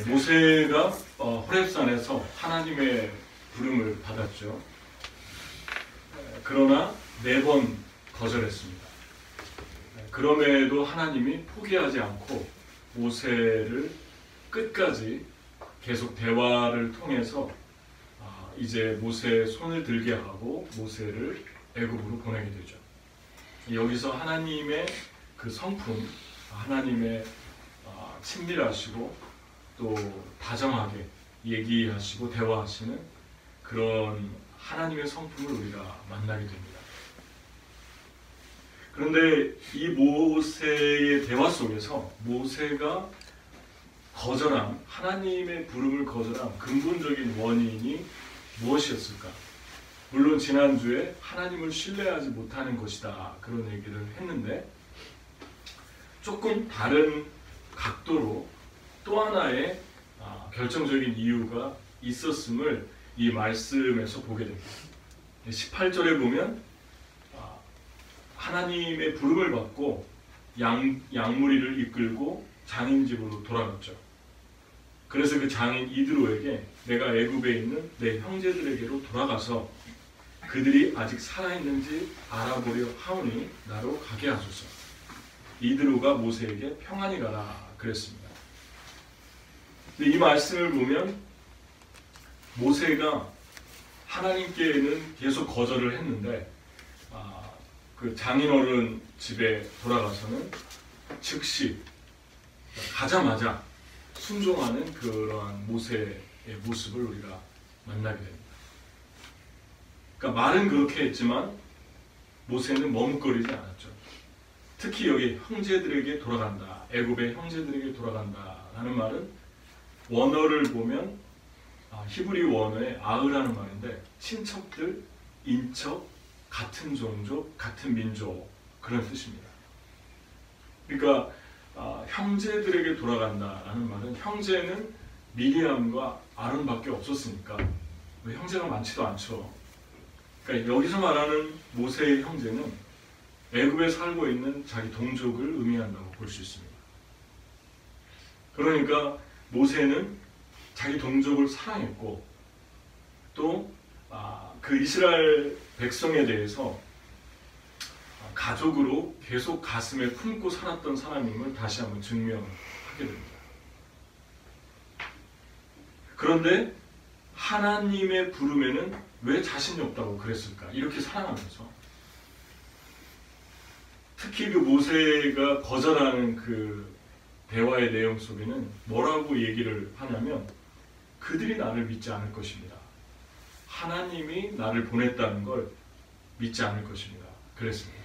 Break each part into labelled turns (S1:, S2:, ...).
S1: 모세가 호렙산에서 하나님의 부름을 받았죠. 그러나 4번 거절했습니다. 그럼에도 하나님이 포기하지 않고 모세를 끝까지 계속 대화를 통해서 이제 모세의 손을 들게 하고 모세를 애굽으로 보내게 되죠. 여기서 하나님의 그 성품, 하나님의 친밀하시고 또 다정하게 얘기하시고 대화하시는 그런 하나님의 성품을 우리가 만나게 됩니다. 그런데 이 모세의 대화 속에서 모세가 거절한, 하나님의 부름을 거절한 근본적인 원인이 무엇이었을까? 물론 지난주에 하나님을 신뢰하지 못하는 것이다 그런 얘기를 했는데, 조금 다른 각도로 또 하나의 결정적인 이유가 있었음을 이 말씀에서 보게 됩니다. 18절에 보면 하나님의 부름을 받고 양무리를 이끌고 장인 집으로 돌아갔죠. 그래서 그 장인 이드로에게 내가 애굽에 있는 내 형제들에게로 돌아가서 그들이 아직 살아있는지 알아보려 하오니 나로 가게 하소서. 이드로가 모세에게 평안히 가라 그랬습니다. 근데 이 말씀을 보면 모세가 하나님께는 계속 거절을 했는데 그 장인어른 집에 돌아가서는 즉시 가자마자 순종하는 그러한 모세의 모습을 우리가 만나게 됩니다. 그러니까 말은 그렇게 했지만 모세는 머뭇거리지 않았죠. 특히 여기 형제들에게 돌아간다, 애굽의 형제들에게 돌아간다 라는 말은 원어를 보면 히브리 원어의 아으라는 말인데 친척들, 인척, 같은 종족, 같은 민족 그런 뜻입니다. 그러니까 형제들에게 돌아간다라는 말은 형제는 미리암과 아론밖에 없었으니까 형제가 많지도 않죠. 그러니까 여기서 말하는 모세의 형제는 애굽에 살고 있는 자기 동족을 의미한다고 볼 수 있습니다. 그러니까 모세는 자기 동족을 사랑했고 또 그 이스라엘 백성에 대해서 가족으로 계속 가슴에 품고 살았던 사람임을 다시 한번 증명하게 됩니다. 그런데 하나님의 부름에는 왜 자신이 없다고 그랬을까? 이렇게 사랑하면서 특히 그 모세가 거절하는 그 대화의 내용 속에는 뭐라고 얘기를 하냐면 그들이 나를 믿지 않을 것입니다. 하나님이 나를 보냈다는 걸 믿지 않을 것입니다. 그랬습니다.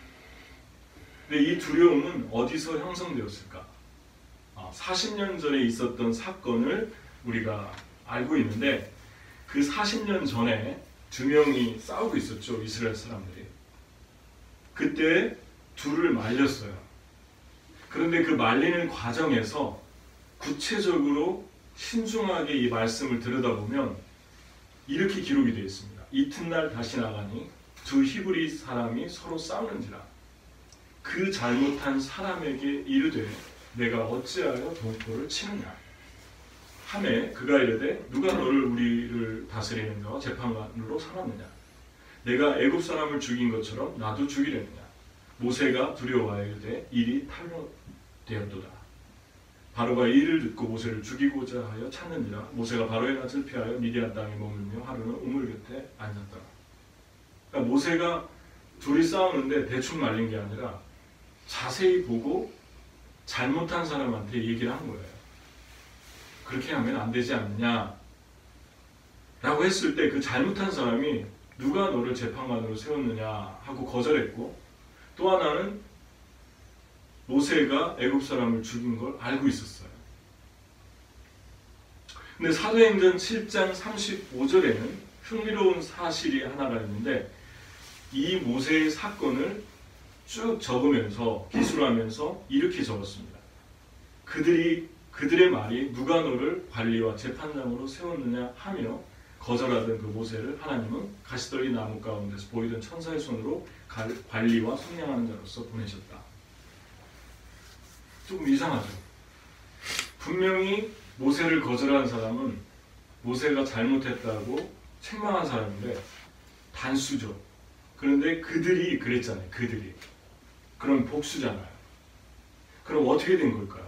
S1: 근데 이 두려움은 어디서 형성되었을까? 40년 전에 있었던 사건을 우리가 알고 있는데 그 40년 전에 2명이 싸우고 있었죠. 이스라엘 사람들이. 그때 둘을 말렸어요. 그런데 그 말리는 과정에서 구체적으로 신중하게 이 말씀을 들여다보면 이렇게 기록이 되어 있습니다. 이튿날 다시 나가니 두 히브리 사람이 서로 싸우는지라 그 잘못한 사람에게 이르되 내가 어찌하여 동포를 치느냐 하매 그가 이르되 누가 너를 우리를 다스리는가 재판관으로 삼았느냐 내가 애굽 사람을 죽인 것처럼 나도 죽이려느냐 모세가 두려워하여 이르되 일이 탄로되었도다. 바로가 이 일을 듣고 모세를 죽이고자 하여 찾는지라 모세가 바로의 낯을 피하여 미디안 땅에 머물며 하루는 우물 곁에 앉았더라. 그러니까 모세가 둘이 싸우는데 대충 말린 게 아니라 자세히 보고 잘못한 사람한테 얘기를 한 거예요. 그렇게 하면 안 되지 않느냐 라고 했을 때 그 잘못한 사람이 누가 너를 재판관으로 세웠느냐 하고 거절했고 또 하나는 모세가 애굽 사람을 죽인 걸 알고 있었어요. 근데 사도행전 7장 35절에는 흥미로운 사실이 하나가 있는데 이 모세의 사건을 쭉 적으면서 기술하면서 이렇게 적었습니다. 그들의 말이 누가 너를 관리와 재판장으로 세웠느냐 하며 거절하던 그 모세를 하나님은 가시떨기 나무 가운데서 보이던 천사의 손으로 관리와 속량하는 자로서 보내셨다. 조금 이상하죠. 분명히 모세를 거절한 사람은 모세가 잘못했다고 책망한 사람인데 단수죠. 그런데 그들이 그랬잖아요. 그들이. 그럼 복수잖아요. 그럼 어떻게 된 걸까요?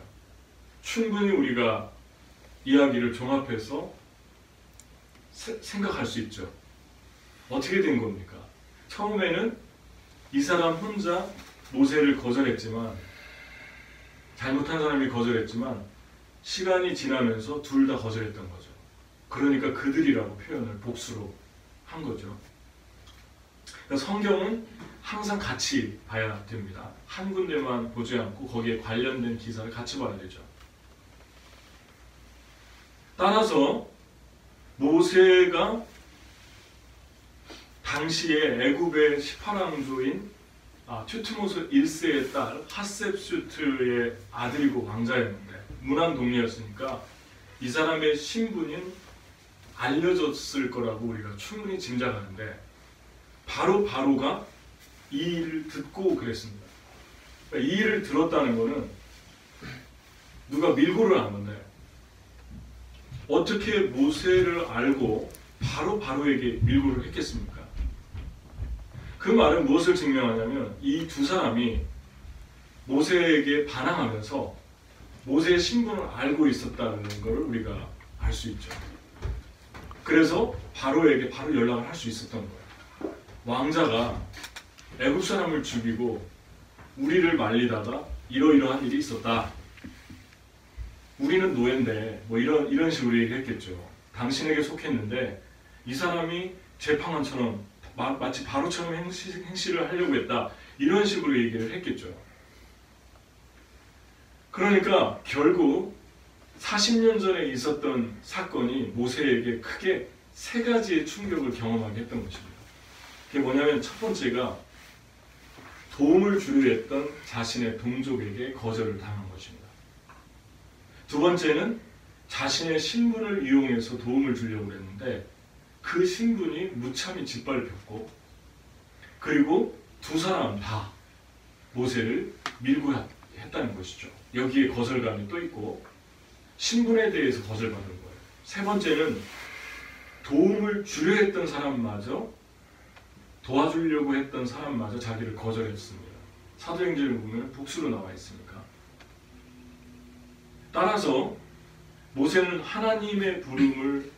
S1: 충분히 우리가 이야기를 종합해서 생각할 수 있죠. 어떻게 된 겁니까? 처음에는 이 사람 혼자 모세를 거절했지만, 잘못한 사람이 거절했지만 시간이 지나면서 둘 다 거절했던 거죠. 그러니까 그들이라고 표현을 복수로 한 거죠. 그러니까 성경은 항상 같이 봐야 됩니다. 한 군데만 보지 않고 거기에 관련된 기사를 같이 봐야 되죠. 따라서 모세가 당시에 애굽의 18왕조인 튜트모스 1세의 딸 하셉수트의 아들이고 왕자였는데 문안동리였으니까 이 사람의 신분은 알려졌을 거라고 우리가 충분히 짐작하는데 바로가 이 일을 듣고 그랬습니다. 그러니까 이 일을 들었다는 것은 누가 밀고를 한 건데 어떻게 모세를 알고 바로에게 밀고를 했겠습니까? 그 말은 무엇을 증명하냐면 이 두 사람이 모세에게 반항하면서 모세의 신분을 알고 있었다는 것을 우리가 알 수 있죠. 그래서 바로에게 바로 연락을 할 수 있었던 거예요. 왕자가 애굽 사람을 죽이고 우리를 말리다가 이러이러한 일이 있었다. 우리는 노예인데 뭐 이런 식으로 얘기했겠죠. 당신에게 속했는데 이 사람이 재판관처럼 마치 바로처럼 행실을 하려고 했다. 이런 식으로 얘기를 했겠죠. 그러니까 결국 40년 전에 있었던 사건이 모세에게 크게 세 가지의 충격을 경험하게 했던 것입니다. 그게 뭐냐면 첫 번째가 도움을 주려 했던 자신의 동족에게 거절을 당한 것입니다. 두 번째는 자신의 신분을 이용해서 도움을 주려고 했는데 그 신분이 무참히 짓밟혔고, 그리고 두 사람 다 모세를 밀고 했다는 것이죠. 여기에 거절감이 또 있고 신분에 대해서 거절받은 거예요. 세 번째는 도움을 주려 했던 사람마저, 도와주려고 했던 사람마저 자기를 거절했습니다. 사도행전을 보면 복수로 나와 있으니까. 따라서 모세는 하나님의 부름을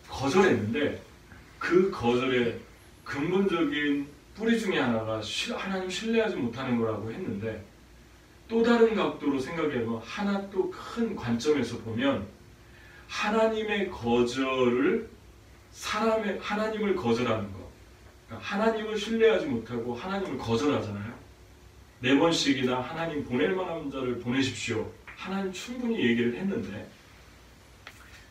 S1: 거절했는데 그 거절의 근본적인 뿌리 중에 하나가 하나님 신뢰하지 못하는 거라고 했는데, 또 다른 각도로 생각해보면 하나 또 큰 관점에서 보면 하나님의 거절을 하나님을 거절하는 것, 그러니까 하나님을 신뢰하지 못하고 하나님을 거절하잖아요. 4번씩이나 하나님 보낼 만한 자를 보내십시오. 하나님 충분히 얘기를 했는데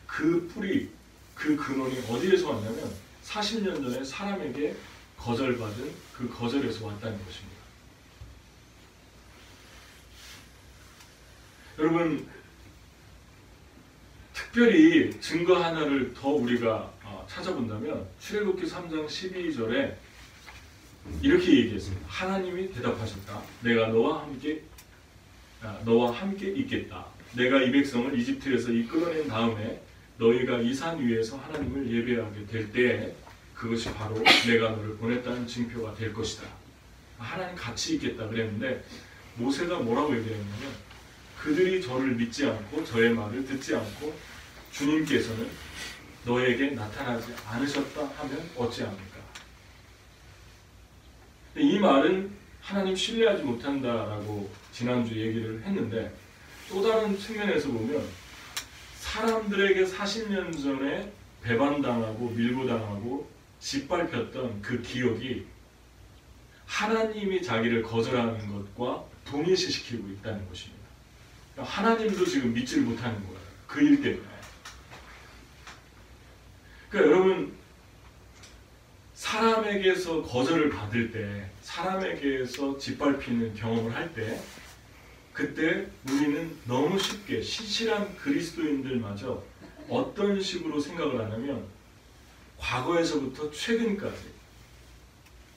S1: 그 뿌리, 그 근원이 어디에서 왔냐면 40년 전에 사람에게 거절받은 그 거절에서 왔다는 것입니다. 여러분, 특별히 증거 하나를 더 우리가 찾아본다면 출애굽기 3장 12절에 이렇게 얘기했습니다. 하나님이 대답하셨다. 내가 너와 함께 있겠다. 내가 이 백성을 이집트에서 이끌어낸 다음에 너희가 이 산 위에서 하나님을 예배하게 될 때에 그것이 바로 내가 너를 보냈다는 징표가 될 것이다. 하나님 같이 있겠다 그랬는데 모세가 뭐라고 얘기했냐면 그들이 저를 믿지 않고 저의 말을 듣지 않고 주님께서는 너에게 나타나지 않으셨다 하면 어찌합니까? 이 말은 하나님 신뢰하지 못한다라고 지난주 얘기를 했는데, 또 다른 측면에서 보면 사람들에게 40년 전에 배반당하고 밀고당하고 짓밟혔던 그 기억이 하나님이 자기를 거절하는 것과 동일시시키고 있다는 것입니다. 하나님도 지금 믿지를 못하는 거예요. 그 일 때문에. 그러니까 여러분, 사람에게서 거절을 받을 때, 사람에게서 짓밟히는 경험을 할 때, 그때 우리는 너무 쉽게 신실한 그리스도인들마저 어떤 식으로 생각을 하냐면 과거에서부터 최근까지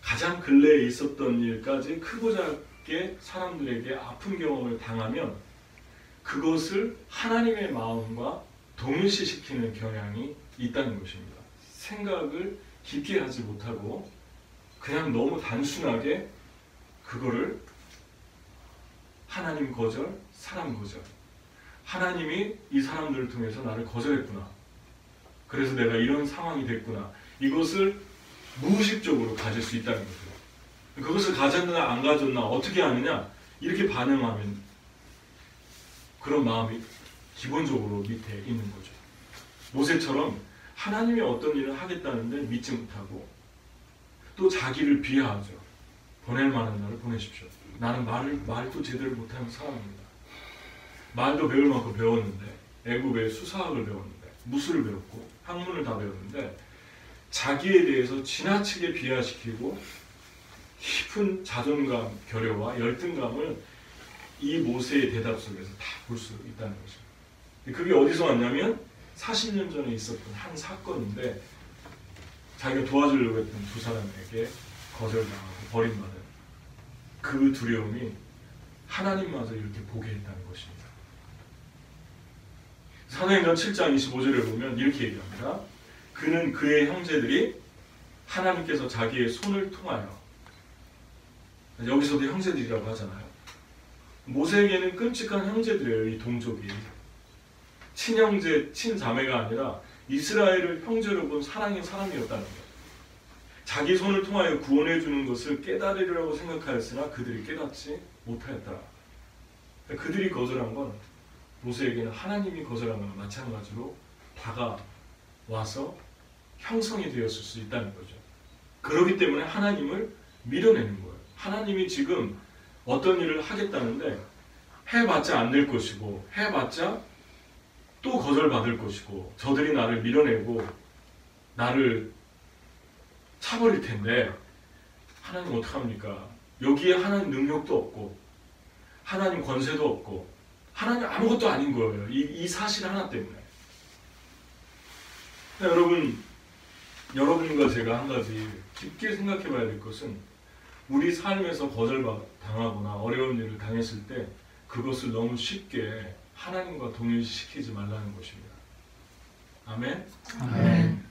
S1: 가장 근래에 있었던 일까지 크고 작게 사람들에게 아픈 경험을 당하면 그것을 하나님의 마음과 동일시시키는 경향이 있다는 것입니다. 생각을 깊게 하지 못하고 그냥 너무 단순하게 그거를 하나님 거절, 사람 거절. 하나님이 이 사람들을 통해서 나를 거절했구나. 그래서 내가 이런 상황이 됐구나. 이것을 무의식적으로 가질 수 있다는 거죠. 그것을 가졌나 안 가졌나 어떻게 하느냐 이렇게 반응하면 그런 마음이 기본적으로 밑에 있는 거죠. 모세처럼 하나님이 어떤 일을 하겠다는데 믿지 못하고 또 자기를 비하하죠. 보낼 만한 자를 보내십시오. 나는 말도 제대로 못하는 사람입니다. 말도 배울 만큼 배웠는데 애굽의 수사학을 배웠는데 무술을 배웠고 학문을 다 배웠는데 자기에 대해서 지나치게 비하시키고 깊은 자존감, 결여와 열등감을 이 모세의 대답 속에서 다 볼 수 있다는 거죠. 그게 어디서 왔냐면 40년 전에 있었던 한 사건인데 자기가 도와주려고 했던 두 사람에게 거절당하고 버림받은 그 두려움이 하나님마저 이렇게 보게 했다는 것입니다. 사도행전 7장 25절에 보면 이렇게 얘기합니다. 그는 그의 형제들이 하나님께서 자기의 손을 통하여, 여기서도 형제들이라고 하잖아요. 모세에게는 끔찍한 형제들이에요. 이 동족이 친형제, 친자매가 아니라 이스라엘을 형제로 본 사랑의 사람이었다는 거예요. 자기 손을 통하여 구원해 주는 것을 깨달으리라고 생각하였으나 그들이 깨닫지 못하였더라. 그들이 거절한 건 모세에게는 하나님이 거절한 것과 마찬가지로 다가와서 형성이 되었을 수 있다는 거죠. 그렇기 때문에 하나님을 밀어내는 거예요. 하나님이 지금 어떤 일을 하겠다는데 해봤자 안 될 것이고 해봤자 또 거절받을 것이고 저들이 나를 밀어내고 나를 차버릴 텐데 하나님 어떡합니까? 여기에 하나님 능력도 없고 하나님 권세도 없고 하나님 아무것도 아닌 거예요. 이 사실 하나 때문에. 여러분과 제가 한 가지 깊게 생각해 봐야 될 것은 우리 삶에서 거절당하거나 어려운 일을 당했을 때 그것을 너무 쉽게 하나님과 동일시키지 말라는 것입니다. 아멘?
S2: 아멘.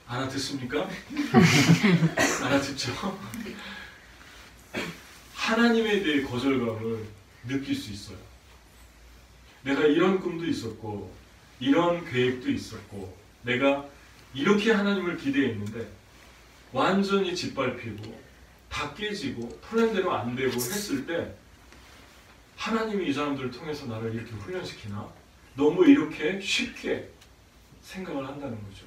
S1: 알아듣습니까? 알아듣죠? 하나님에 대해 거절감을 느낄 수 있어요. 내가 이런 꿈도 있었고 이런 계획도 있었고 내가 이렇게 하나님을 기대했는데 완전히 짓밟히고 다 깨지고 플랜대로 안 되고 했을 때 하나님이 이 사람들을 통해서 나를 이렇게 훈련시키나? 너무 이렇게 쉽게 생각을 한다는 거죠.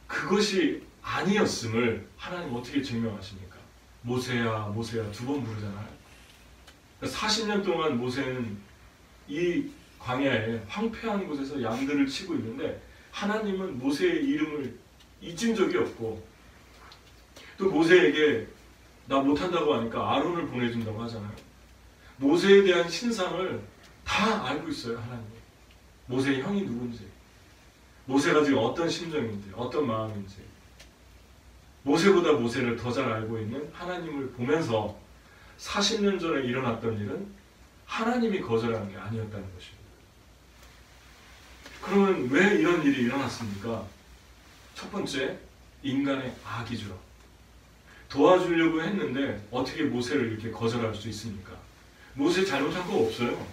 S1: 그것이 아니었음을 하나님 어떻게 증명하십니까? 모세야 모세야 두 번 부르잖아요. 40년 동안 모세는 이 광야에 황폐한 곳에서 양들을 치고 있는데 하나님은 모세의 이름을 잊은 적이 없고 또 모세에게 나 못한다고 하니까 아론을 보내준다고 하잖아요. 모세에 대한 신상을 다 알고 있어요. 하나님. 모세의 형이 누군지 모세가 지금 어떤 심정인지 어떤 마음인지 모세보다 모세를 더 잘 알고 있는 하나님을 보면서 40년 전에 일어났던 일은 하나님이 거절한 게 아니었다는 것입니다. 그러면 왜 이런 일이 일어났습니까? 첫 번째, 인간의 악이죠. 도와주려고 했는데 어떻게 모세를 이렇게 거절할 수 있습니까? 모세 잘못한 거 없어요.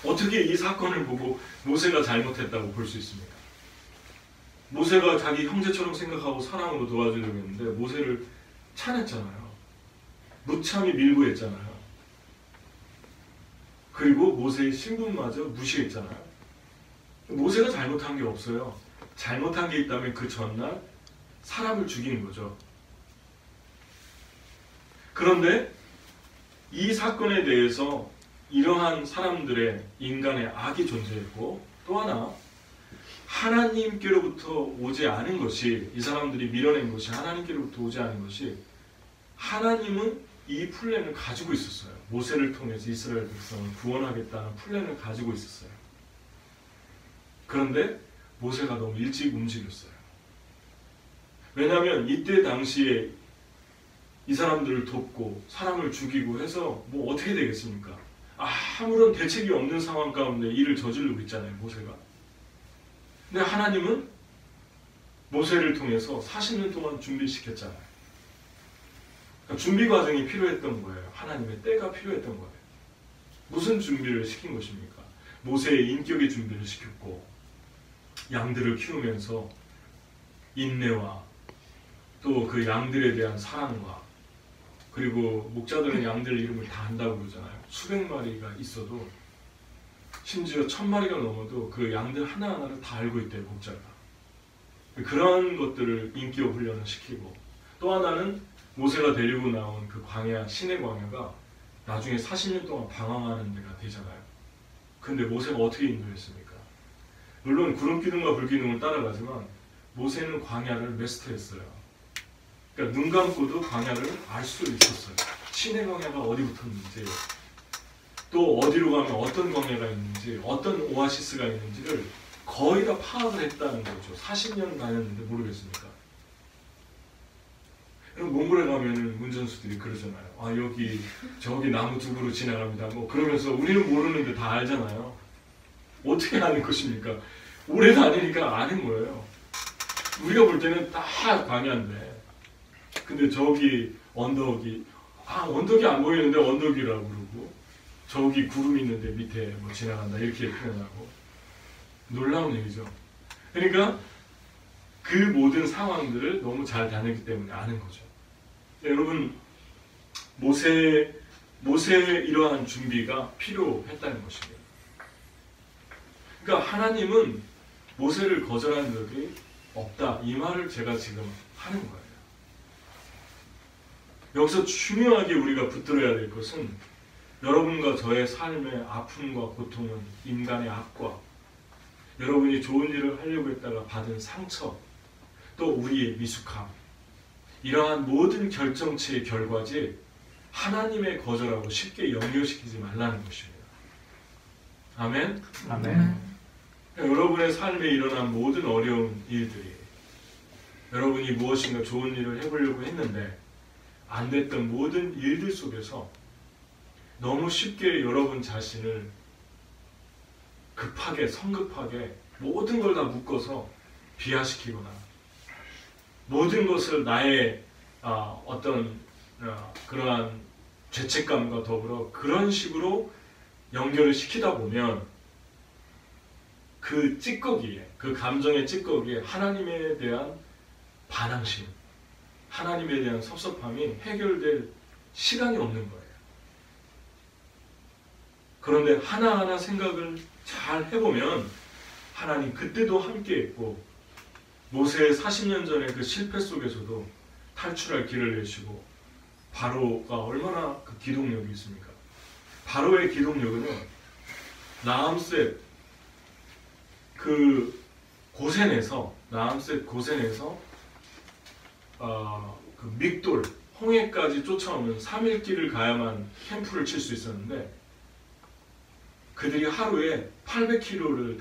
S1: 어떻게 이 사건을 보고 모세가 잘못했다고 볼 수 있습니까? 모세가 자기 형제처럼 생각하고 사랑으로 도와주려고 했는데 모세를 차냈잖아요. 무참히 밀고 했잖아요. 그리고 모세의 신분마저 무시했잖아요. 모세가 잘못한 게 없어요. 잘못한 게 있다면 그 전날 사람을 죽이는 거죠. 그런데 이 사건에 대해서 이러한 사람들의 인간의 악이 존재했고 또 하나 하나님께로부터 오지 않은 것이 이 사람들이 밀어낸 것이 하나님께로부터 오지 않은 것이 하나님은 이 플랜을 가지고 있었어요. 모세를 통해서 이스라엘 백성을 구원하겠다는 플랜을 가지고 있었어요. 그런데 모세가 너무 일찍 움직였어요. 왜냐하면 이때 당시에 이 사람들을 돕고 사람을 죽이고 해서 뭐 어떻게 되겠습니까? 아무런 대책이 없는 상황 가운데 일을 저지르고 있잖아요, 모세가. 근데 하나님은 모세를 통해서 40년 동안 준비시켰잖아요. 그러니까 준비 과정이 필요했던 거예요. 하나님의 때가 필요했던 거예요. 무슨 준비를 시킨 것입니까? 모세의 인격의 준비를 시켰고, 양들을 키우면서 인내와 또 그 양들에 대한 사랑과, 그리고 목자들은 양들 이름을 다 안다고 그러잖아요. 수백 마리가 있어도, 심지어 1000마리가 넘어도 그 양들 하나하나를 다 알고 있대요, 목자가. 그런 것들을 인격 훈련을 시키고, 또 하나는 모세가 데리고 나온 그 광야, 신의 광야가 나중에 40년 동안 방황하는 데가 되잖아요. 근데 모세가 어떻게 인도했습니까? 물론 구름 기둥과 불 기둥을 따라가지만 모세는 광야를 메스터했어요. 그러니까 눈 감고도 광야를 알 수 있었어요. 신의 광야가 어디 붙었는지, 또 어디로 가면 어떤 광야가 있는지, 어떤 오아시스가 있는지를 거의 다 파악을 했다는 거죠. 40년 다녔는데 모르겠습니까? 몽골에 가면은 운전수들이 그러잖아요. 아, 여기 저기 나무 두 그루 지나갑니다. 뭐 그러면서 우리는 모르는데 다 알잖아요. 어떻게 아는 것입니까? 오래 다니니까 아는 거예요. 우리가 볼 때는 다 광야인데, 근데 저기 언덕이, 언덕이 안 보이는데 언덕이라고 그러고, 저기 구름이 있는데 밑에 뭐 지나간다 이렇게 표현하고, 놀라운 얘기죠. 그러니까 그 모든 상황들을 너무 잘 다녔기 때문에 아는 거죠. 여러분, 모세의 이러한 준비가 필요했다는 것입니다. 그러니까 하나님은 모세를 거절한 적이 없다, 이 말을 제가 지금 하는 거예요. 여기서 중요하게 우리가 붙들어야 될 것은, 여러분과 저의 삶의 아픔과 고통은 인간의 악과, 여러분이 좋은 일을 하려고 했다가 받은 상처, 또 우리의 미숙함, 이러한 모든 결정체의 결과지 하나님의 거절하고 쉽게 연결시키지 말라는 것입니다. 아멘?
S2: 아멘.
S1: 여러분의 삶에 일어난 모든 어려운 일들이, 여러분이 무엇인가 좋은 일을 해보려고 했는데 안 됐던 모든 일들 속에서 너무 쉽게 여러분 자신을 급하게, 성급하게 모든 걸 다 묶어서 비하시키거나, 모든 것을 나의 그러한 죄책감과 더불어 그런 식으로 연결을 시키다 보면 그 찌꺼기에, 그 감정의 찌꺼기에 하나님에 대한 반항심, 하나님에 대한 섭섭함이 해결될 시간이 없는 거예요. 그런데 하나하나 생각을 잘 해보면 하나님 그때도 함께했고, 모세의 40년 전의 그 실패 속에서도 탈출할 길을 내시고, 바로가 얼마나 그 기동력이 있습니까? 바로의 기동력은 나암셋 그 고센에서 그 믹돌 홍해까지 쫓아오는 3일 길을 가야만 캠프를 칠 수 있었는데, 그들이 하루에 800km를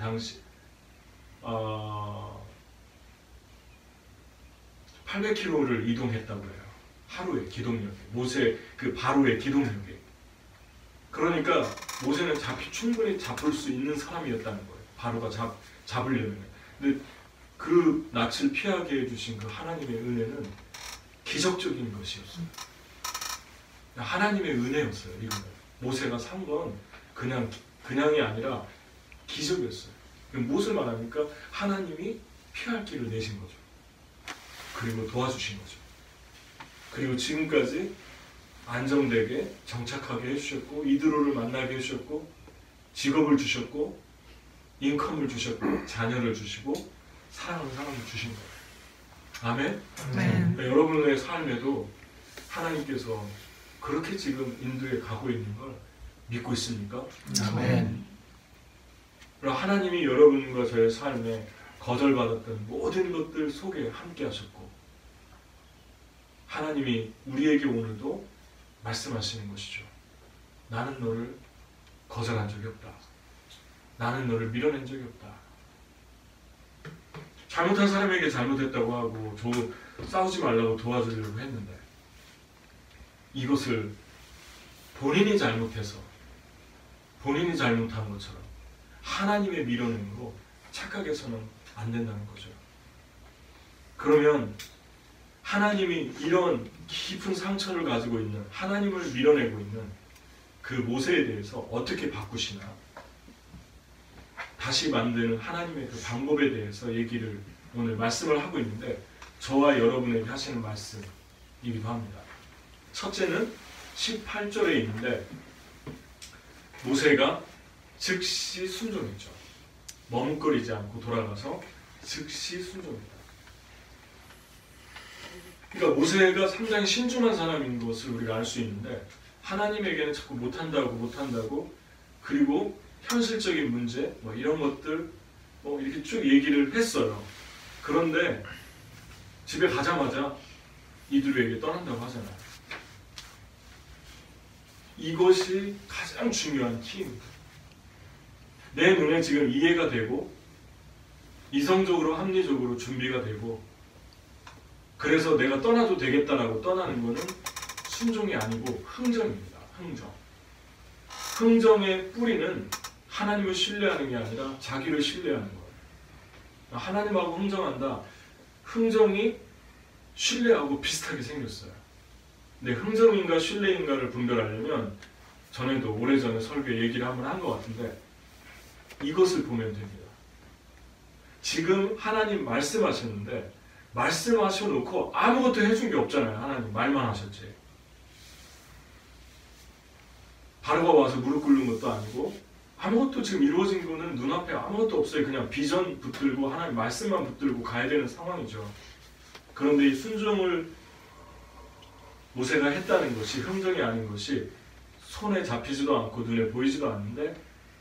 S1: 800km를 이동했다고 해요. 하루에 기동력이. 모세 그 바로의 기동력이. 그러니까 모세는 충분히 잡을 수 있는 사람이었다는 거예요. 바로가 잡으려면. 근데 그 낯을 피하게 해주신 그 하나님의 은혜는 기적적인 것이었어요. 하나님의 은혜였어요. 이거는. 모세가 산 건 그냥이 아니라 기적이었어요. 무엇을 말합니까? 하나님이 피할 길을 내신 거죠. 그리고 도와주신 거죠. 그리고 지금까지 안정되게 정착하게 해주셨고, 이드로를 만나게 해주셨고, 직업을 주셨고, 인컴을 주셨고, 자녀를 주시고, 사랑하는 사람을 주신 거예요. 아멘?
S2: 아멘.
S1: 여러분의 삶에도 하나님께서 그렇게 지금 인도에 가고 있는 걸 믿고 있습니까?
S2: 아멘.
S1: 그럼 하나님이 여러분과 저의 삶에 거절받았던 모든 것들 속에 함께 하셨고, 하나님이 우리에게 오늘도 말씀하시는 것이죠. 나는 너를 거절한 적이 없다. 나는 너를 밀어낸 적이 없다. 잘못한 사람에게 잘못했다고 하고 싸우지 말라고 도와주려고 했는데, 이것을 본인이 잘못해서 본인이 잘못한 것처럼 하나님의 밀어내는 착각해서는 안 된다는 거죠. 그러면 하나님이 이런 깊은 상처를 가지고 있는, 하나님을 밀어내고 있는 그 모세에 대해서 어떻게 바꾸시나, 다시 만드는 하나님의 그 방법에 대해서 얘기를 오늘 말씀을 하고 있는데, 저와 여러분에게 하시는 말씀이기도 합니다. 첫째는 18절에 있는데, 모세가 즉시 순종했죠. 머뭇거리지 않고 돌아가서 즉시 순종했다. 그러니까 모세가 상당히 신중한 사람인 것을 우리가 알 수 있는데, 하나님에게는 자꾸 못한다고, 그리고 현실적인 문제 이런 것들 이렇게 쭉 얘기를 했어요. 그런데 집에 가자마자 이드로에게 떠난다고 하잖아요. 이것이 가장 중요한 키입니다. 내 눈에 지금 이해가 되고 이성적으로 합리적으로 준비가 되고, 그래서 내가 떠나도 되겠다라고 떠나는 것은 순종이 아니고 흥정입니다. 흥정의 뿌리는 하나님을 신뢰하는 게 아니라 자기를 신뢰하는 거예요. 하나님하고 흥정한다. 흥정이 신뢰하고 비슷하게 생겼어요. 근데 흥정인가 신뢰인가를 분별하려면, 전에도 오래전에 설교에 얘기를 한번 한 것 같은데, 이것을 보면 됩니다. 지금 하나님 말씀하셨는데 말씀하셔놓고 아무것도 해준 게 없잖아요. 하나님 말만 하셨지. 바로가 와서 무릎 꿇는 것도 아니고 아무것도 지금 이루어진 거는 눈앞에 아무것도 없어요. 그냥 비전 붙들고 하나님 말씀만 붙들고 가야 되는 상황이죠. 그런데 이 순종을 모세가 했다는 것이 흥정이 아닌 것이, 손에 잡히지도 않고 눈에 보이지도 않는데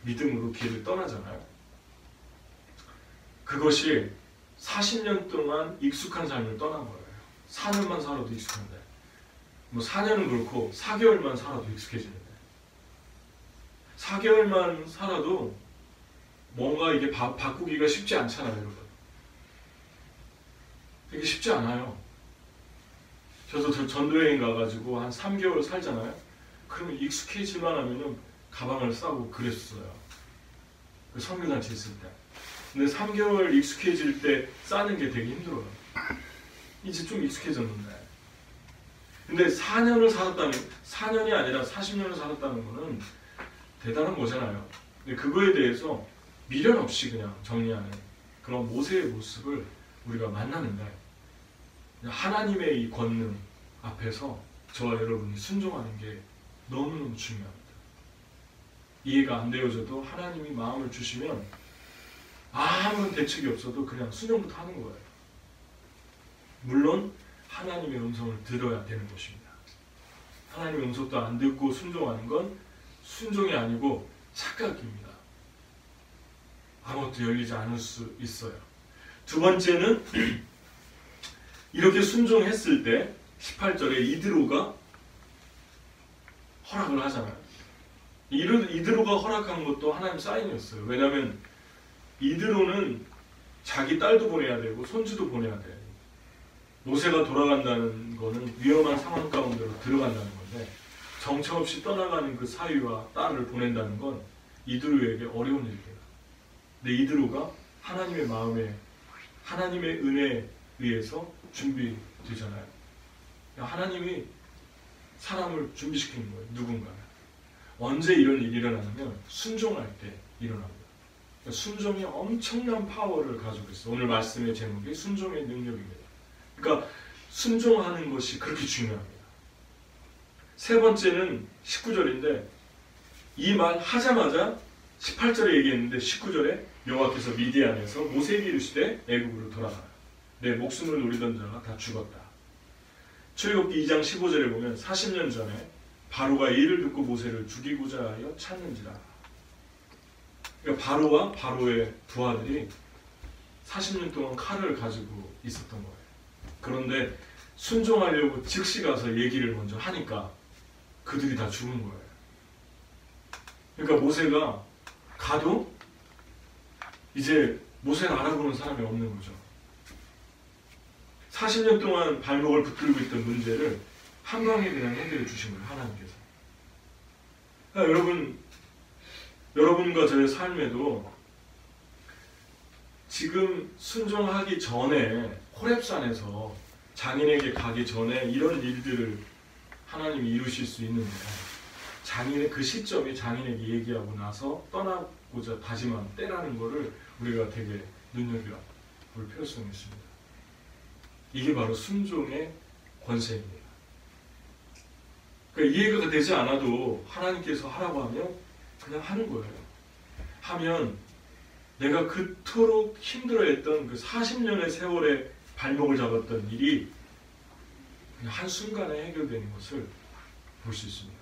S1: 믿음으로 길을 떠나잖아요. 그것이 40년 동안 익숙한 삶을 떠난 거예요. 4년만 살아도 익숙한데, 4년은 그렇고 4개월만 살아도 익숙해지는데, 4개월만 살아도 뭔가 이게 바꾸기가 쉽지 않잖아요, 여러분. 이게 쉽지 않아요. 저도 전도여행 가가지고 한 3개월 살잖아요. 그러면 익숙해질만 하면은 가방을 싸고 그랬어요. 그 선교단체 있을 때. 근데 3개월 익숙해질 때 싸는 게 되게 힘들어요. 이제 좀 익숙해졌는데. 근데 4년이 아니라 40년을 살았다는 거는 대단한 거잖아요. 근데 그거에 대해서 미련 없이 그냥 정리하는 그런 모세의 모습을 우리가 만나는데, 하나님의 이 권능 앞에서 저와 여러분이 순종하는 게 너무너무 중요합니다. 이해가 안 되어져도 하나님이 마음을 주시면 아무런 대책이 없어도 그냥 순종부터 하는 거예요. 물론 하나님의 음성을 들어야 되는 것입니다. 하나님의 음성도 안 듣고 순종하는 건 순종이 아니고 착각입니다. 아무것도 열리지 않을 수 있어요. 두 번째는 이렇게 순종했을 때 18절에 이드로가 허락을 하잖아요. 이드로가 허락한 것도 하나님 사인이었어요. 왜냐하면 이드로는 자기 딸도 보내야 되고 손주도 보내야 돼요. 모세가 돌아간다는 거는 위험한 상황 가운데로 들어간다는 건데, 정처없이 떠나가는 그 사위와 딸을 보낸다는 건 이드로에게 어려운 일이에요. 근데 이드로가 하나님의 마음에, 하나님의 은혜에 의해서 준비되잖아요. 하나님이 사람을 준비시키는 거예요. 누군가. 언제 이런 일이 일어나냐면 순종할 때 일어납니다. 순종이 엄청난 파워를 가지고 있어요. 오늘 말씀의 제목이 순종의 능력입니다. 그러니까 순종하는 것이 그렇게 중요합니다. 세 번째는 19절인데, 이 말 하자마자 18절에 얘기했는데 19절에 여호와께서 미디안에서 모세에게 이르시되 애굽으로 돌아가라. 내 목숨을 노리던 자가 다 죽었다. 출애굽기 2장 15절에 보면 40년 전에 바로가 이를 듣고 모세를 죽이고자 하여 찾는지라. 그러니까 바로와 바로의 부하들이 40년 동안 칼을 가지고 있었던 거예요. 그런데 순종하려고 즉시 가서 얘기를 먼저 하니까 그들이 다 죽은 거예요. 그러니까 모세가 가도 이제 모세를 알아보는 사람이 없는 거죠. 40년 동안 발목을 붙들고 있던 문제를 한 방에 그냥 해결해 주신 거예요, 하나님께서. 그러니까 여러분, 여러분과 저의 삶에도 지금 순종하기 전에 호렙산에서 장인에게 가기 전에 이런 일들을 하나님이 이루실 수 있는데 장인의 그 시점이 장인에게 얘기하고 나서 떠나고자 다짐한 때라는 것을 우리가 되게 눈여겨볼 필요성이 있습니다. 이게 바로 순종의 권세입니다. 그러니까 이해가 되지 않아도 하나님께서 하라고 하면 그냥 하는 거예요. 하면 내가 그토록 힘들어했던 그 40년의 세월에 발목을 잡았던 일이 그냥 한순간에 해결되는 것을 볼 수 있습니다.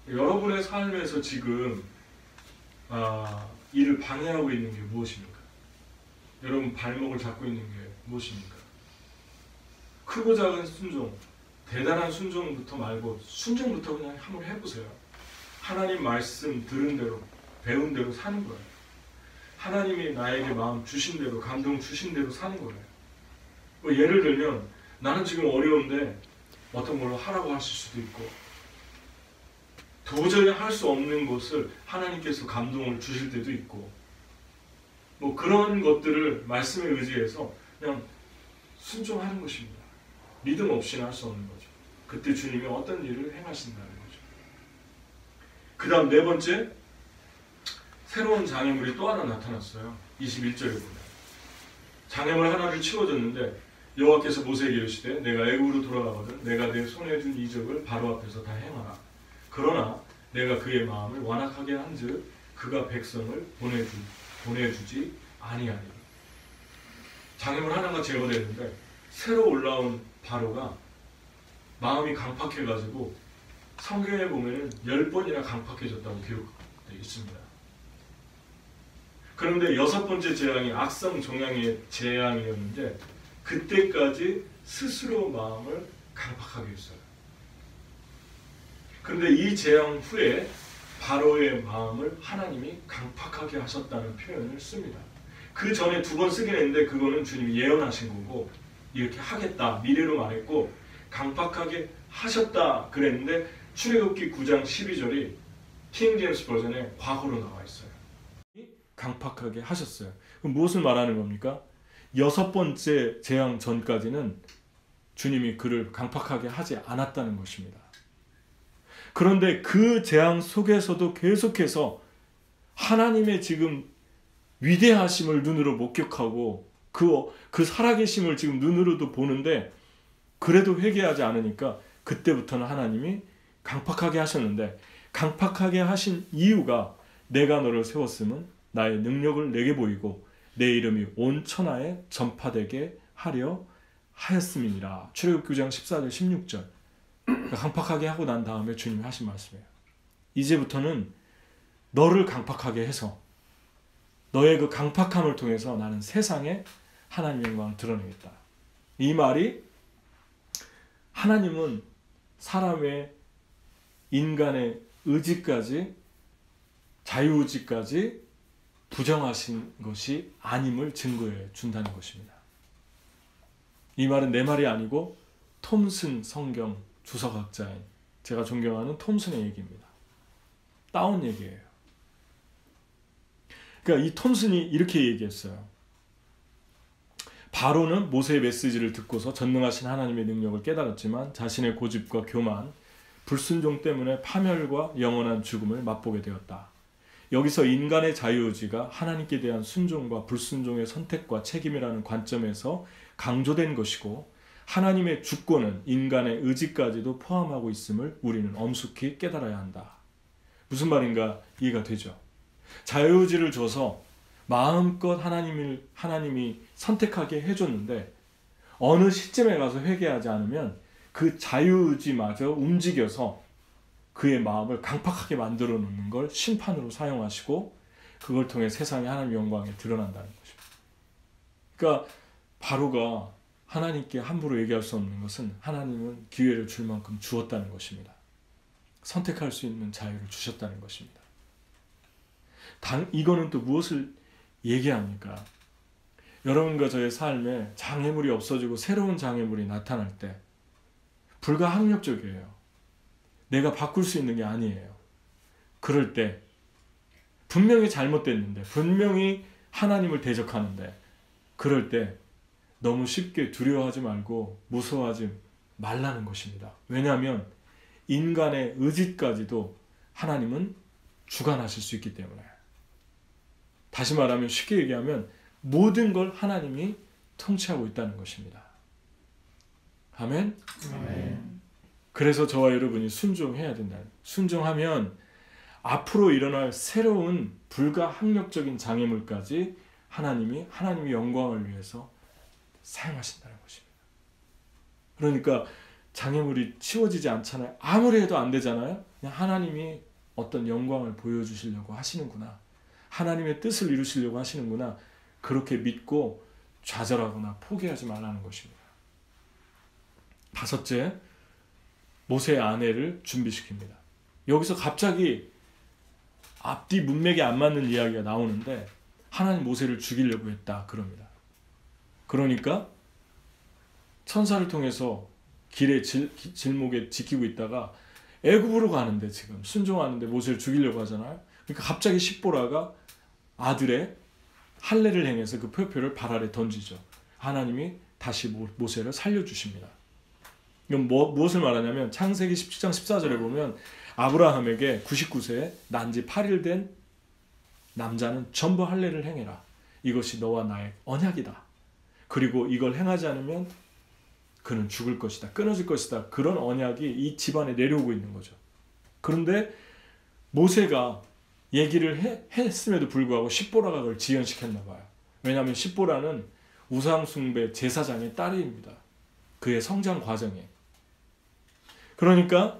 S1: 여러분의 삶에서 지금 일을 방해하고 있는 게 무엇입니까? 여러분 발목을 잡고 있는 게 무엇입니까? 크고 작은 순종, 대단한 순종부터 말고 순종부터 그냥 한번 해보세요. 하나님 말씀 들은 대로, 배운 대로 사는 거예요. 하나님이 나에게 마음 주신 대로, 감동 주신 대로 사는 거예요. 뭐 예를 들면 나는 지금 어려운데 어떤 걸 하라고 하실 수도 있고 도저히 할 수 없는 것을 하나님께서 감동을 주실 때도 있고 뭐 그런 것들을 말씀에 의지해서 그냥 순종하는 것입니다. 믿음 없이는 할 수 없는 거죠. 그때 주님이 어떤 일을 행하신다는 거죠. 그 다음 네 번째, 새로운 장애물이 또 하나 나타났어요. 21절에 보면 장애물 하나를 치워줬는데 여호와께서 모세에게 이르시되 내가 애굽으로 돌아가거든 내가 내 손에 준 이적을 바로 앞에서 다 행하라. 그러나 내가 그의 마음을 완악하게 한즉 그가 백성을 보내주지 아니하리라. 장애물 하나가 제거됐는데 새로 올라온 바로가 마음이 강팍해가지고 성경에 보면은 10번이나 강팍해졌다고 기록되어 있습니다. 그런데 6번째 재앙이 악성 종양의 재앙이었는데 그때까지 스스로 마음을 강팍하게 했어요. 그런데 이 재앙 후에 바로의 마음을 하나님이 강팍하게 하셨다는 표현을 씁니다. 그 전에 2번 쓰긴 했는데 그거는 주님이 예언하신 거고 이렇게 하겠다 미래로 말했고 강팍하게 하셨다 그랬는데 출애굽기 9장 12절이 킹 제임스 버전에 과거로 나와 있어요. 강팍하게 하셨어요. 그럼 무엇을 말하는 겁니까? 6번째 재앙 전까지는 주님이 그를 강팍하게 하지 않았다는 것입니다. 그런데 그 재앙 속에서도 계속해서 하나님의 지금 위대하심을 눈으로 목격하고 그 살아계심을 지금 눈으로도 보는데 그래도 회개하지 않으니까 그때부터는 하나님이 강팍하게 하셨는데 강팍하게 하신 이유가 내가 너를 세웠음은 나의 능력을 내게 보이고 내 이름이 온 천하에 전파되게 하려 하였음이니라. 출애굽기 9장 14절 16절. 강팍하게 하고 난 다음에 주님이 하신 말씀이에요. 이제부터는 너를 강팍하게 해서 너의 그 강팍함을 통해서 나는 세상에 하나님의 영광을 드러내겠다. 이 말이 하나님은 사람의 인간의 의지까지 자유의지까지 부정하신 것이 아님을 증거해 준다는 것입니다. 이 말은 내 말이 아니고 톰슨 성경 주석학자인 제가 존경하는 톰슨의 얘기입니다. 따온 얘기예요. 그러니까 이 톰슨이 이렇게 얘기했어요. 바로는 모세의 메시지를 듣고서 전능하신 하나님의 능력을 깨달았지만 자신의 고집과 교만, 불순종 때문에 파멸과 영원한 죽음을 맛보게 되었다. 여기서 인간의 자유의지가 하나님께 대한 순종과 불순종의 선택과 책임이라는 관점에서 강조된 것이고 하나님의 주권은 인간의 의지까지도 포함하고 있음을 우리는 엄숙히 깨달아야 한다. 무슨 말인가 이해가 되죠? 자유의지를 줘서 마음껏 하나님이 선택하게 해줬는데 어느 시점에 가서 회개하지 않으면 그 자유의지마저 움직여서 그의 마음을 강팍하게 만들어 놓는 걸 심판으로 사용하시고 그걸 통해 세상에 하나님의 영광이 드러난다는 것입니다. 그러니까 바로가 하나님께 함부로 얘기할 수 없는 것은 하나님은 기회를 줄 만큼 주었다는 것입니다. 선택할 수 있는 자유를 주셨다는 것입니다. 이거는 또 무엇을 얘기합니까? 여러분과 저의 삶에 장애물이 없어지고 새로운 장애물이 나타날 때 불가항력적이에요. 내가 바꿀 수 있는 게 아니에요. 그럴 때 분명히 잘못됐는데, 분명히 하나님을 대적하는데, 그럴 때 너무 쉽게 두려워하지 말고 무서워하지 말라는 것입니다. 왜냐하면 인간의 의지까지도 하나님은 주관하실 수 있기 때문에. 다시 말하면, 쉽게 얘기하면 모든 걸 하나님이 통치하고 있다는 것입니다. 아멘?
S2: 아멘.
S1: 그래서 저와 여러분이 순종해야 된다. 순종하면 앞으로 일어날 새로운 불가항력적인 장애물까지 하나님이 영광을 위해서 사용하신다는 것입니다. 그러니까 장애물이 치워지지 않잖아요. 아무리 해도 안 되잖아요. 그냥 하나님이 어떤 영광을 보여주시려고 하시는구나. 하나님의 뜻을 이루시려고 하시는구나. 그렇게 믿고 좌절하거나 포기하지 말라는 것입니다. 다섯째, 모세의 아내를 준비시킵니다. 여기서 갑자기 앞뒤 문맥이 안 맞는 이야기가 나오는데 하나님 모세를 죽이려고 했다 그럽니다. 그러니까 천사를 통해서 길의 질목에 지키고 있다가 애굽으로 가는데, 지금 순종하는데 모세를 죽이려고 하잖아요. 그러니까 갑자기 십보라가 아들의 할례를 행해서 그 표표를 발 아래 던지죠. 하나님이 다시 모세를 살려주십니다. 이건 무엇을 말하냐면 창세기 17장 14절에 보면 아브라함에게 99세에 난지 8일 된 남자는 전부 할례를 행해라. 이것이 너와 나의 언약이다. 그리고 이걸 행하지 않으면 그는 죽을 것이다. 끊어질 것이다. 그런 언약이 이 집안에 내려오고 있는 거죠. 그런데 모세가 얘기를 했음에도 불구하고 십보라가 그걸 지연시켰나 봐요. 왜냐하면 십보라는 우상숭배 제사장의 딸입니다. 그의 성장 과정에. 그러니까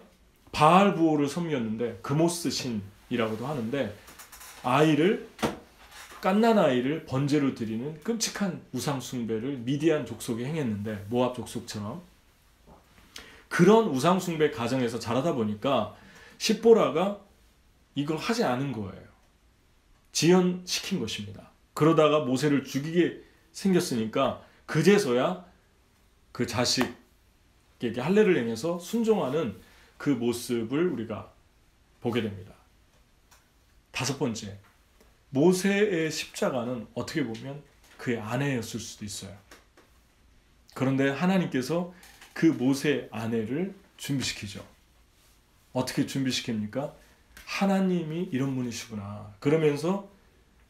S1: 바알 부호를 섬겼는데 그모스 신이라고도 하는데, 갓난 아이를 번제로 드리는 끔찍한 우상숭배를 미디안 족속에 행했는데, 모압 족속처럼. 그런 우상숭배 가정에서 자라다 보니까 십보라가 이걸 하지 않은 거예요. 지연시킨 것입니다. 그러다가 모세를 죽이게 생겼으니까 그제서야 그 자식에게 할례를 행해서 순종하는 그 모습을 우리가 보게 됩니다. 다섯 번째, 모세의 십자가는 어떻게 보면 그의 아내였을 수도 있어요. 그런데 하나님께서 그 모세의 아내를 준비시키죠. 어떻게 준비시킵니까? 하나님이 이런 분이시구나. 그러면서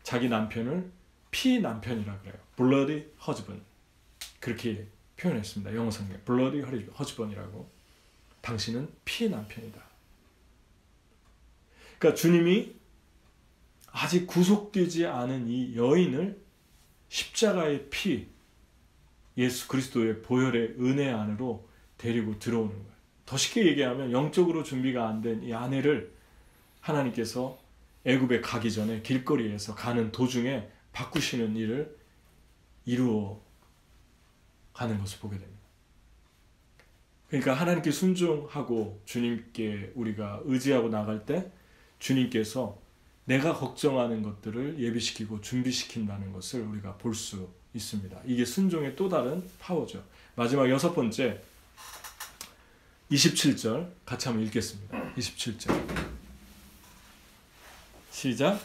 S1: 자기 남편을 피남편이라 그래요. bloody husband. 그렇게 표현했습니다. 영어 성경에 bloody husband이라고. 당신은 피남편이다. 그러니까 주님이 아직 구속되지 않은 이 여인을 십자가의 피, 예수 그리스도의 보혈의 은혜 안으로 데리고 들어오는 거예요. 더 쉽게 얘기하면 영적으로 준비가 안 된 이 아내를 하나님께서 애굽에 가기 전에 길거리에서 가는 도중에 바꾸시는 일을 이루어 가는 것을 보게 됩니다. 그러니까 하나님께 순종하고 주님께 우리가 의지하고 나갈 때 주님께서 내가 걱정하는 것들을 예비시키고 준비시킨다는 것을 우리가 볼 수 있습니다. 이게 순종의 또 다른 파워죠. 마지막 여섯 번째, 27절 같이 한번 읽겠습니다. 27절 시작.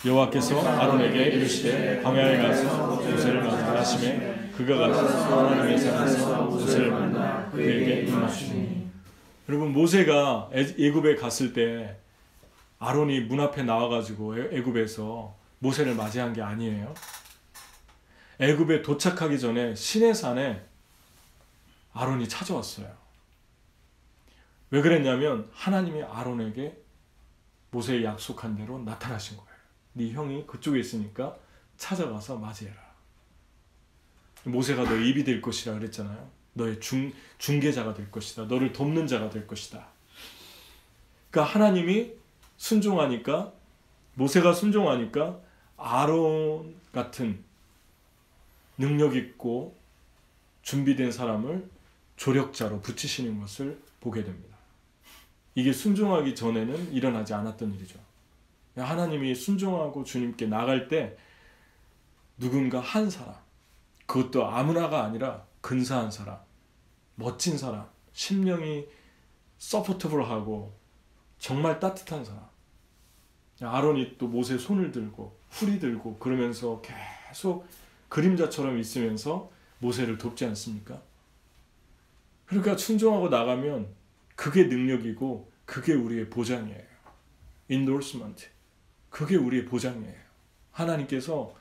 S1: 여호와께서 아론에게 이르시되 광야에 가서 모세를 만나라 하시매 그가 가서 하나님의 산에서 모세를 만나 그에게 임하시니. 여러분, 모세가 애굽에 갔을 때 아론이 문 앞에 나와가지고 애굽에서 모세를 맞이한 게 아니에요. 애굽에 도착하기 전에 시내산에 아론이 찾아왔어요. 왜 그랬냐면 하나님이 아론에게 모세의 약속한 대로 나타나신 거예요. 네 형이 그쪽에 있으니까 찾아가서 맞이해라. 모세가 너의 입이 될 것이라 그랬잖아요. 너의 중개자가 될 것이다. 너를 돕는 자가 될 것이다. 그러니까 하나님이 순종하니까, 모세가 순종하니까 아론 같은 능력 있고 준비된 사람을 조력자로 붙이시는 것을 보게 됩니다. 이게 순종하기 전에는 일어나지 않았던 일이죠. 하나님이 순종하고 주님께 나갈 때 누군가 한 사람, 그것도 아무나가 아니라 근사한 사람, 멋진 사람, 심령이 서포터블하고 정말 따뜻한 사람, 아론이 또 모세 손을 들고 훌이 들고 그러면서 계속 그림자처럼 있으면서 모세를 돕지 않습니까? 그러니까 순종하고 나가면 그게 능력이고 그게 우리의 보장이에요. 인도스먼트. 그게 우리의 보장이에요. 하나님께서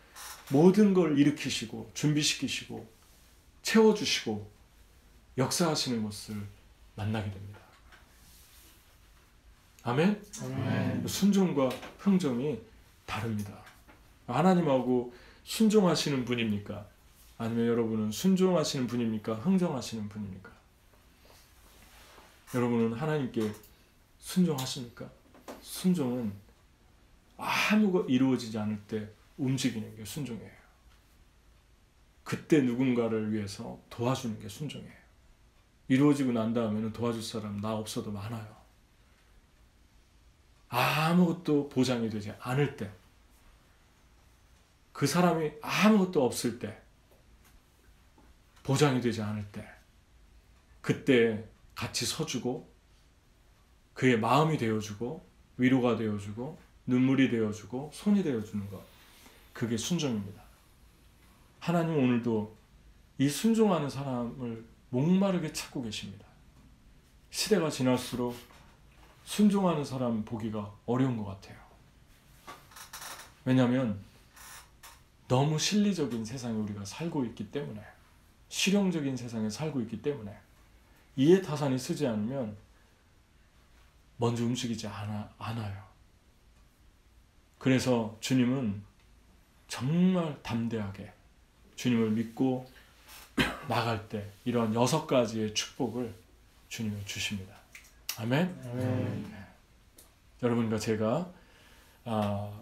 S1: 모든 걸 일으키시고 준비시키시고 채워주시고 역사하시는 것을 만나게 됩니다. 아멘?
S2: 아멘.
S1: 순종과 흥정이 다릅니다. 하나님하고 순종하시는 분입니까? 아니면 여러분은 순종하시는 분입니까? 흥정하시는 분입니까? 여러분은 하나님께 순종하십니까? 순종은 아무것도 이루어지지 않을 때 움직이는 게 순종이에요. 그때 누군가를 위해서 도와주는 게 순종이에요. 이루어지고 난 다음에는 도와줄 사람 나 없어도 많아요. 아무것도 보장이 되지 않을 때, 그 사람이 아무것도 없을 때, 보장이 되지 않을 때, 그때 같이 서주고 그의 마음이 되어주고 위로가 되어주고 눈물이 되어주고 손이 되어주는 것, 그게 순종입니다. 하나님 오늘도 이 순종하는 사람을 목마르게 찾고 계십니다. 시대가 지날수록 순종하는 사람 보기가 어려운 것 같아요. 왜냐하면 너무 실리적인 세상에 우리가 살고 있기 때문에, 실용적인 세상에 살고 있기 때문에 이해타산이 쓰지 않으면 먼저 움직이지 않아요. 그래서 주님은 정말 담대하게 주님을 믿고 나갈 때 이런 6가지의 축복을 주님은 주십니다. 아멘?
S2: 아멘.
S1: 여러분과 제가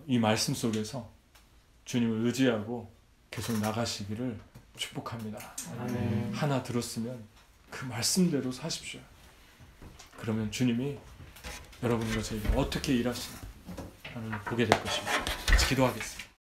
S1: 이 말씀 속에서 주님을 의지하고 계속 나가시기를 축복합니다.
S2: 아멘.
S1: 하나 들었으면 그 말씀대로 사십시오. 그러면 주님이 여러분과 저희가 어떻게 일하시나 하는 보게 될 것입니다. 같이 기도하겠습니다.